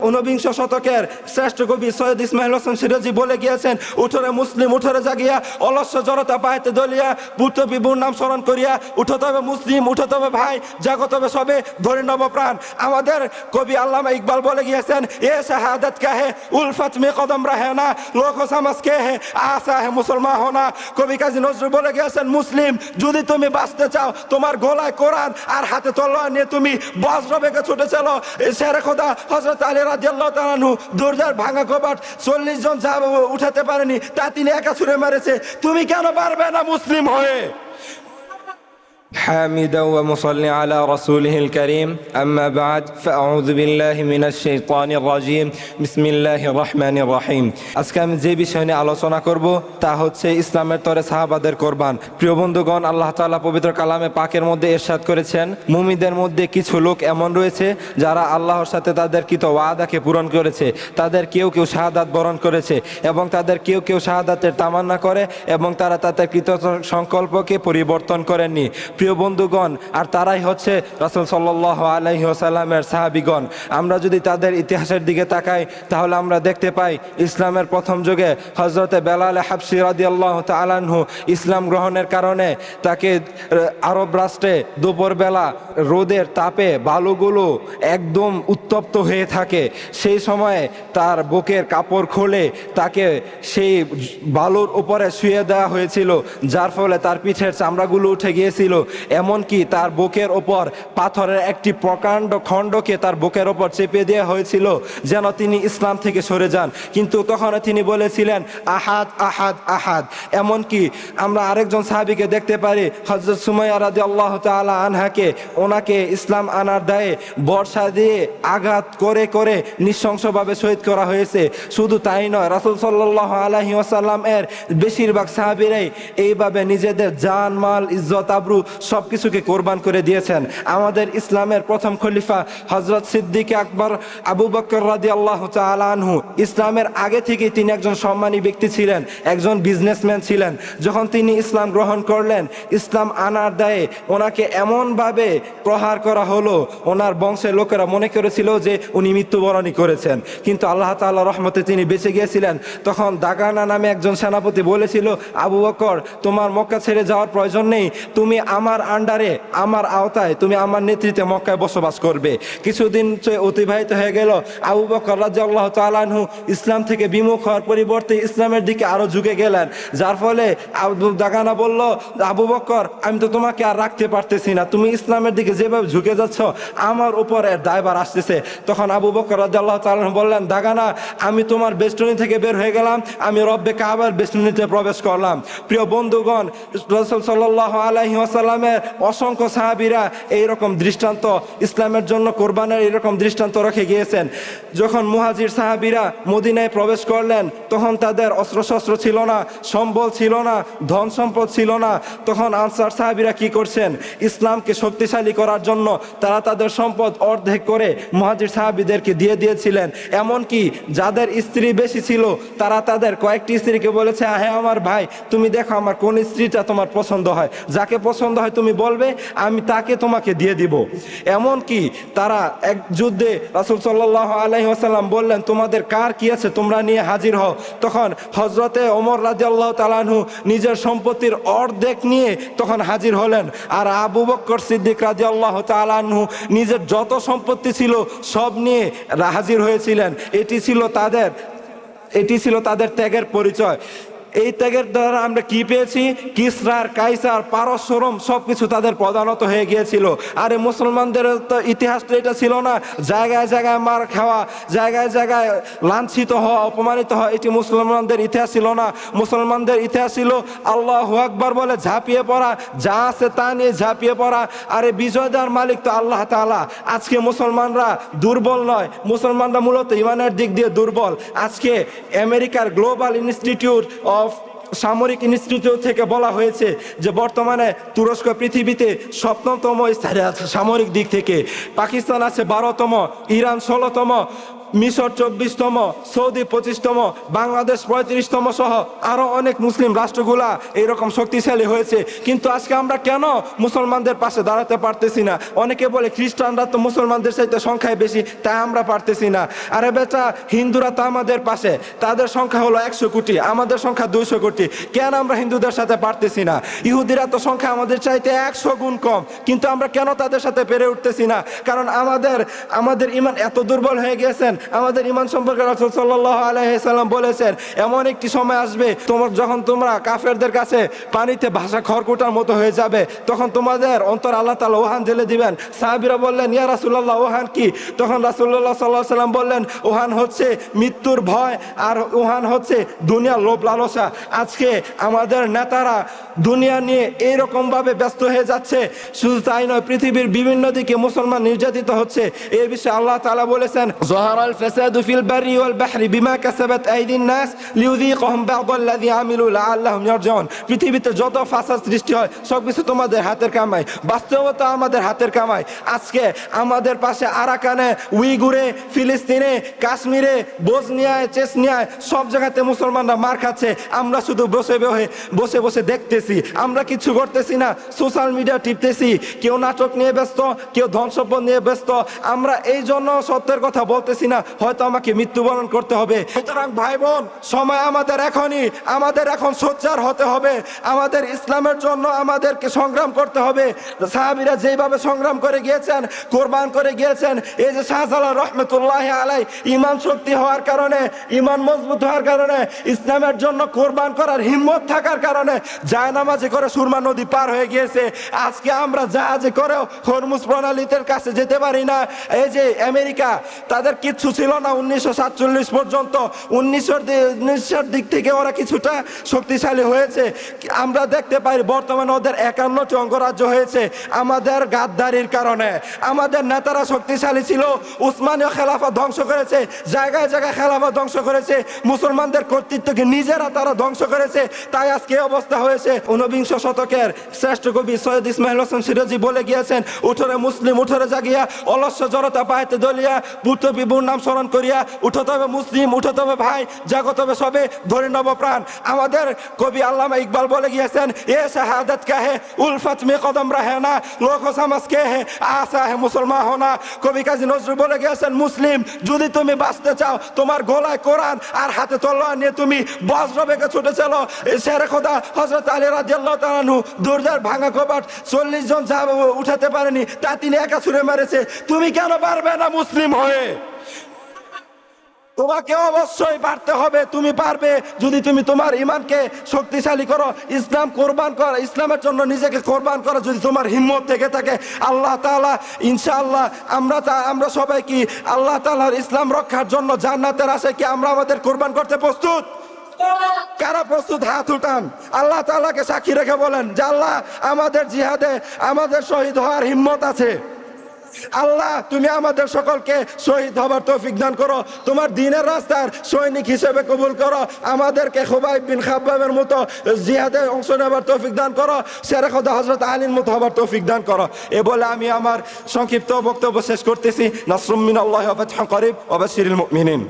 ঊনবিংশ শতকের শ্রেষ্ঠ কবি সৈয়দ ইসমাইল হোসেন সিরাজি বলে গিয়েছেন, উঠরে মুসলিম উঠরে জাগিয়া, অলস্য জড়তা পাইতে দলিয়া, পুত্র বিভুর নাম স্মরণ করিয়া, উঠতে হবে মুসলিম, উঠতে হবে ভাই, জাগত হবে সবে ধরে নব প্রাণ। আমাদের কবি আল্লামা ইকবাল বলে গিয়েছেন, এ শাহাদত কা হে উলফত মে কদম রাহে না, লোক সমাজ কে হে আশা হে মুসলমান হোনা। কবি কাজী নজরুল বলে গিয়েছেন, মুসলিম যদি তুমি বাঁচতে চাও, তোমার গলায় কোরআন আর হাতে তলোয়ার নিয়ে তুমি বজ্র বেগে ছুটে চলো। শেরে খোদা হযরত আলী রাদিয়াল্লাহু তাআলা আনহু দরজার ভাঙা কবাট 40 জন সাহাবা উঠাতে পারেনি, তা তিনি একা ছুঁড়ে মেরেছে। তুমি কেন পারবে না মুসলিম হয়ে? حامدا ومصلي على رسوله الكريم أما بعد فأعوذ بالله من الشيطان الرجيم بسم الله الرحمن الرحيم আজকে আমি যে বিষয় নিয়ে আলোচনা করব তা হচ্ছে ইসলামের তরে সাহাবাদের কোরবান। প্রিয় বন্ধুগণ, আল্লাহ তাআলা পবিত্র কালামে পাকের মধ্যে ইরশাদ করেছেন, মুমিনদের মধ্যে কিছু লোক এমন রয়েছে যারা আল্লাহর সাথে তাদের কৃত ওয়াদাকে পূরণ করেছে। তাদের কেউ কেউ শাহাদাত বরণ করেছে এবং তাদের কেউ কেউ শাহাদাতের তামান্না করে এবং তারা তাদের কৃত সংকল্পকে পরিবর্তন করেননি। প্রিয় বন্ধুগণ, আর তারাই হচ্ছে রাসূল সাল্লাল্লাহু আলাইহি ওয়াসাল্লামের সাহাবীগণ। আমরা যদি তাদের ইতিহাসের দিকে তাকাই তাহলে আমরা দেখতে পাই ইসলামের প্রথম যুগে হযরতে বেলাল হাবশী রাদিয়াল্লাহু তাআলা আনহু ইসলাম গ্রহণের কারণে তাকে আরব রাষ্ট্রে দুপুরবেলা রোদের তাপে বালুগুলো একদম উত্তপ্ত হয়ে থাকে। সেই সময়ে তার বুকের কাপড় খুলে তাকে সেই বালুর উপরে শুয়ে দেওয়া হয়েছিল, যার ফলে তার পিঠের চামড়াগুলো উঠে গিয়েছিল। এমনকি তার বুকের ওপর পাথরের একটি প্রকাণ্ড খণ্ডকে তার বুকের ওপর চেপে দেওয়া হয়েছিল যেন তিনি ইসলাম থেকে সরে যান, কিন্তু তখন তিনি বলেছিলেন আহাদ আহাদ আহাদ। এমনকি আমরা আরেকজন সাহাবীকে দেখতে পারি, হযরত সুমাইয়া রাদিয়াল্লাহু তাআলা আনহাকে, ওনাকে ইসলাম আনার দায়ে বর্ষা দিয়ে আঘাত করে করে নৃশংসভাবে শহীদ করা হয়েছে। শুধু তাই নয়, রাসূল সাল্লাল্লাহু আলাইহি ওয়াসাল্লাম এর বেশিরভাগ সাহাবীরাই এইভাবে নিজেদের জান মাল ইজ্জত আবরু সবকিছুকে কোরবান করে দিয়েছেন। আমাদের ইসলামের প্রথম খলিফা হযরত সিদ্দিক আকবর আবু বকর রাদিয়াল্লাহু তাআলা আনহু, ইসলামের আগে থেকে তিনি একজন সম্মানী ব্যক্তি ছিলেন, একজন বিজনেসম্যান ছিলেন। যখন তিনি ইসলাম গ্রহণ করলেন, ইসলাম আনার দায়ে ওনাকে এমনভাবে প্রহার করা হলো, ওনার বংশের লোকেরা মনে করেছিল যে উনি মৃত্যুবরণই করেছেন, কিন্তু আল্লাহ তাআলা রহমতে তিনি বেঁচে গিয়েছিলেন। তখন দাগানা নামে একজন সেনাপতি বলেছিল, আবু বকর, তোমার মক্কা ছেড়ে যাওয়ার প্রয়োজন নেই, তুমি আমার আন্ডারে, আমার আওতায়, তুমি আমার নেতৃত্বে মক্কায় বসবাস করবে। কিছুদিন অতিবাহিত হয়ে গেল, আবু বকর রাদিয়াল্লাহু তাআলা আনহু ইসলাম থেকে বিমুখ হওয়ার পরিবর্তে ইসলামের দিকে আরো ঝুঁকে গেলেন, যার ফলে দাগানা বলল, আবু বকর, আমি তো তোমাকে আর রাখতে পারতেছি না, তুমি ইসলামের দিকে যেভাবে ঝুঁকে যাচ্ছ আমার উপরে দায়ভার আসতেছে। তখন আবু বকর রাদিয়াল্লাহু তাআলা আনহু বললেন, দাগানা, আমি তোমার বেষ্টনী থেকে বের হয়ে গেলাম, আমি রব্বে কাবার বেষ্টনীতে প্রবেশ করলাম। প্রিয় বন্ধুগণ, রাসূল সাল্লাল্লাহু আলাইহি ওয়াসাল্লামের অসংখ্য সাহাবীরা এইরকম দৃষ্টান্ত, ইসলামের জন্য কোরবানের এইরকম দৃষ্টান্ত রেখে গিয়েছেন। যখন মুহাজির সাহাবীরা মদিনায় প্রবেশ করলেন, তখন তাদের অস্ত্রশস্ত্র ছিল না, সম্বল ছিল না, ধন সম্পদ ছিল না। তখন আনসার সাহাবীরা কি করছেন, ইসলামকে শক্তিশালী করার জন্য তারা তাদের সম্পদ অর্ধেক করে মুহাজির সাহাবীদেরকে দিয়ে দিয়েছিলেন। এমনকি যাদের স্ত্রী বেশি ছিল তারা তাদের কয়েকটি স্ত্রীকে বলেছে, হ্যাঁ আমার ভাই, তুমি দেখো আমার কোন স্ত্রীটা তোমার পছন্দ হয়, যাকে পছন্দ হয় তুমি বলবে, আমি তাকে তোমাকে দিয়ে দিব। এমনকি তারা এক যুদ্ধে রাসূল সাল্লাল্লাহু আলাইহি ওয়াসাল্লাম বললেন, তোমাদের কার কি আছে তোমরা নিয়ে হাজির হও। তখন হযরতে ওমর রাদিয়াল্লাহু তাআলা আনহু নিজের সম্পত্তির অর্ধেক নিয়ে তখন হাজির হলেন, আর আবু বকর সিদ্দিক রাদিয়াল্লাহু তাআলা আনহু নিজের যত সম্পত্তি ছিল সব নিয়ে হাজির হয়েছিলেন। এটি ছিল তাদের ত্যাগের পরিচয়। এই ত্যাগের দ্বারা আমরা কি পেয়েছি, কিসরার, কাইসার, পারস্য, রোম সবকিছু তাদের প্রধানত হয়ে গিয়েছিল। আর এই মুসলমানদের তো ইতিহাস তো এটা ছিল না, জায়গায় জায়গায় মার খাওয়া, জায়গায় জায়গায় লাঞ্ছিত হওয়া, অপমানিত হওয়া, এটি মুসলমানদের ইতিহাস ছিল না। মুসলমানদের ইতিহাস ছিল আল্লাহু আকবার বলে ঝাঁপিয়ে পড়া, যা আছে তা নিয়ে ঝাঁপিয়ে পড়া। আর এই বিজয় দেওয়ার মালিক তো আল্লাহ তাআলা। আজকে মুসলমানরা দুর্বল নয়, মুসলমানরা মূলত ইমানের দিক দিয়ে দুর্বল। আজকে আমেরিকার গ্লোবাল ইনস্টিটিউট অফ সামরিক ইনস্টিটিউট থেকে বলা হয়েছে যে বর্তমানে তুরস্ক পৃথিবীতে 7তম স্থানে আছে সামরিক দিক থেকে, পাকিস্তান আছে 12তম, ইরান 16তম, মিশর 24তম, সৌদি 25তম, বাংলাদেশ 35তম সহ আরো অনেক মুসলিম রাষ্ট্রগুলা এরকম শক্তিশালী হয়েছে, কিন্তু আজকে আমরা কেন মুসলমানদের পাশে দাঁড়াতে পারতেছি না? অনেকে বলে খ্রিস্টানরা তো মুসলমানদের চাইতে সংখ্যায় বেশি, তাই আমরা পারতেছি না। আরে বেটা, হিন্দুরা তো আমাদের পাশে, তাদের সংখ্যা হলো 100 কোটি, আমাদের সংখ্যা 200 কোটি, কেন আমরা হিন্দুদের সাথে পারতেছি না? ইহুদিরা তো সংখ্যা আমাদের চাইতে 100 গুণ কম, কিন্তু আমরা কেন তাদের সাথে পেরে উঠতেছি না? কারণ আমাদের ঈমান এত দুর্বল হয়ে গেছেন। আমাদের ঈমান সম্পর্কে রাসূল সাল্লাল্লাহু আলাইহি সাল্লাম বলেছেন, এমন একটি সময় আসবে যখন তোমরা কাফেরদের কাছে পানিতে ভাসা খড়কুটার মতো হয়ে যাবে, তখন তোমাদের অন্তর আল্লাহ তাআলা ওহান ঢেলে দিবেন। সাহাবীরা বললেন, ইয়া রাসূলুল্লাহ, ওহান কি? তখন রাসূলুল্লাহ সাল্লাল্লাহু আলাইহি সাল্লাম বললেন, ওহান হচ্ছে মৃত্যুর ভয়, আর ওহান হচ্ছে দুনিয়ার লোভ লালসা। আজকে আমাদের নেতারা দুনিয়া নিয়ে এইরকম ভাবে ব্যস্ত হয়ে যাচ্ছে, শুধু তাই নয়, পৃথিবীর বিভিন্ন দিকে মুসলমান নির্যাতিত হচ্ছে। এই বিষয়ে আল্লাহ তাআলা বলেছেন, যাহারাল ফাসাদু ফিল বাররি ওয়াল বাহরি বিমা কাসাবাত আইদিন নাস লিউযীকাহুম বা'দাল্লাযী আমিলু লাআল্লাহুম ইয়ারজিউন। পৃথিবীতে যত ফাসাদ সৃষ্টি হয় সবকিছু তোমাদের হাতের কামাই, বাস্তবতা আমাদের হাতের কামাই। আজকে আমাদের পাশে আরাকানে, উইগুরে, ফিলিস্তিনে, কাশ্মীরে, বসনিয়ায়, চেচনিয়ায় সব জায়গাতে মুসলমানরা মার খাচ্ছে। আমরা শুধু বসে বসে দেখতেছি, আমরা কিছু করতেছি না। সোশ্যাল মিডিয়া টিপতেছি, কেউ নাটক নিয়ে ব্যস্ত, কেউ ধন সম্পদ নিয়ে ব্যস্ত। আমরা এই জন্য সত্যের কথা বলতেছি না, হয়তো আমাকে মৃত্যুবরণ করতে হবে। সুতরাং ভাই বোন, সময় আমাদের এখনই, আমাদের এখন সোচ্চার হতে হবে। আমাদের ইসলামের জন্য আমাদেরকে সংগ্রাম করতে হবে। সাহাবীরা যেভাবে সংগ্রাম করে গিয়েছেন, কোরবান করে গিয়েছেন, এই যে শাহজালাল রহমতুল্লাহি আলাইহি ঈমান শক্তি হওয়ার কারণে, ঈমান মজবুত হওয়ার কারণে, ইসলামের জন্য কোরবান করার হিম্মত থাকার কারণে জায়নামাজে করে সুরমা নদী পার হয়ে গিয়েছে। আজকে আমরা জাহাজে করেও হরমুজ প্রণালীতে কাছে যেতে পারি না। এই যে আমেরিকা, তাদের কিচ্ছু ছিল না 1947 পর্যন্ত। 1900 দিক থেকে ওরা কিছুটা শক্তিশালী হয়েছে। আমরা দেখতে পাই বর্তমানে ওদের 51টি অঙ্গরাজ্য হয়েছে আমাদের গাদ্দারির কারণে। আমাদের নেতারা শক্তিশালী ছিল, উসমানীয় খেলাফত ধ্বংস করেছে, জায়গায় জায়গায় খেলাফত ধ্বংস করেছে, মুসলমানদের কর্তৃত্বকে নিজেরা তারা ধ্বংস করেছে। তাই আজকে অবস্থা হয়েছে। 19 শতকের শ্রেষ্ঠ কবি সৈয়দ ইসমাইল হোসেন সিরাজি বলে গিয়েছেন, উঠরে মুসলিম উঠরে জাগিয়া, অলস্য জড়তা পাইতে দলিয়া, পুত্র বিভুর নাম স্মরণ করিয়া, উঠতে হবে মুসলিম, উঠতে হবে ভাই, জাগত হবে সবে, ধরে নব প্রাণ। আমাদের কবি আল্লামা ইকবাল বলে গিয়েছেন, এ শাহাদাত কা হে উলফত মে কদম রাহে না, লোক সমাজ কে হে আশা হে মুসলমান হোনা। কবি কাজী নজরুল বলে গিয়েছেন, মুসলিম যদি তুমি বাঁচতে চাও, তোমার গলায় কোরআন আর হাতে তলোয়ার নিয়ে তুমি বজ্র বেগে ছুটে চলো। শেরে খোদা হযরত আলী রাদিয়াল্লাহু তাআলা আনহু দরজার ভাঙা কবাট 40 জন সাহাবা উঠাতে পারেনি, তা তিনি একা ছুঁড়ে মেরেছে। তুমি কেন পারবে না মুসলিম হয়ে? তোমাকে অবশ্যই পারতে হবে। তুমি পারবে যদি তুমি তোমার ঈমানকে শক্তিশালী করো, ইসলাম কোরবান করো, ইসলামের জন্য নিজেকে কোরবান করো যদি তোমার হিম্মত থেকে থাকে। আল্লাহ তাআলা ইনশাআল্লাহ আমরা সবাই কি আল্লাহ তাআলার ইসলাম রক্ষার জন্য জান্নাতের আশায় কি আমরা আমাদের কোরবান করতে প্রস্তুত? কারা প্রস্তুত? হাত উঠান। আল্লাহ তাআলাকে সাক্ষী রেখে বলেন যে আল্লাহ, আমাদের জিহাদে আমাদের শহীদ হওয়ার হিম্মত আছে। আল্লাহ, তুমি আমাদের সকলকে শহীদ হবার তৌফিক দান করো, তোমার দ্বীনের রাস্তার সৈনিক হিসেবে কবুল করো। আমাদেরকে খুবাইব বিন খাব্বাবের মতো জিহাদে অংশ নেবার তৌফিক দান করো, শেরে খোদা হযরত আলীর মতো হবার তৌফিক দান করো। এ বলে আমি আমার সংক্ষিপ্ত বক্তব্য শেষ করতেছি। নাসরুম মিনাল্লাহি ওয়া ফাতহুন করিব ওয়া বাশশিরিল মুমিনিন।